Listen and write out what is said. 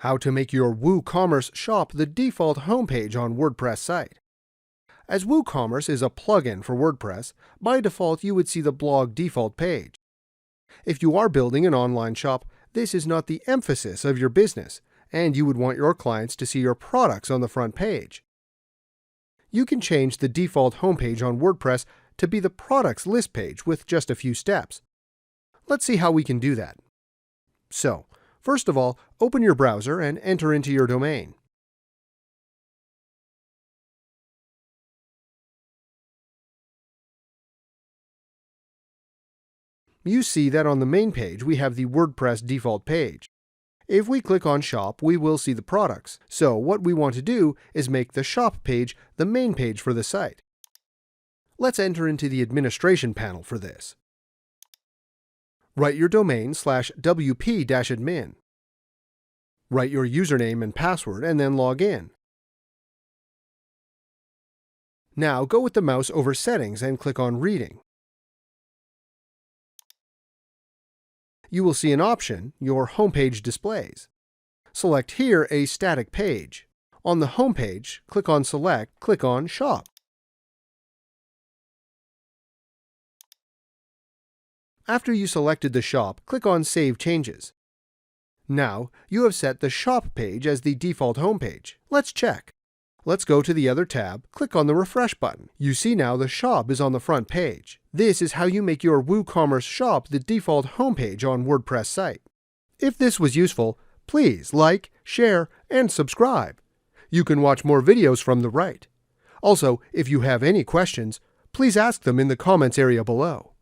How to make your WooCommerce shop the default homepage on WordPress site. As WooCommerce is a plugin for WordPress, by default you would see the blog default page. If you are building an online shop, this is not the emphasis of your business, and you would want your clients to see your products on the front page. You can change the default homepage on WordPress to be the products list page with just a few steps. Let's see how we can do that. So, first of all, open your browser and enter into your domain. You see that on the main page we have the WordPress default page. If we click on Shop, we will see the products. So what we want to do is make the Shop page the main page for the site. Let's enter into the administration panel for this. Write your domain /wp-admin. Write your username and password and then log in. Now go with the mouse over Settings and click on Reading. You will see an option, Your Homepage Displays. Select here a static page. On the homepage, click on Select, click on Shop. After you selected the shop, click on Save Changes. Now, you have set the shop page as the default homepage. Let's check. Let's go to the other tab, click on the refresh button. You see now the shop is on the front page. This is how you make your WooCommerce shop the default homepage on WordPress site. If this was useful, please like, share, and subscribe. You can watch more videos from the right. Also, if you have any questions, please ask them in the comments area below.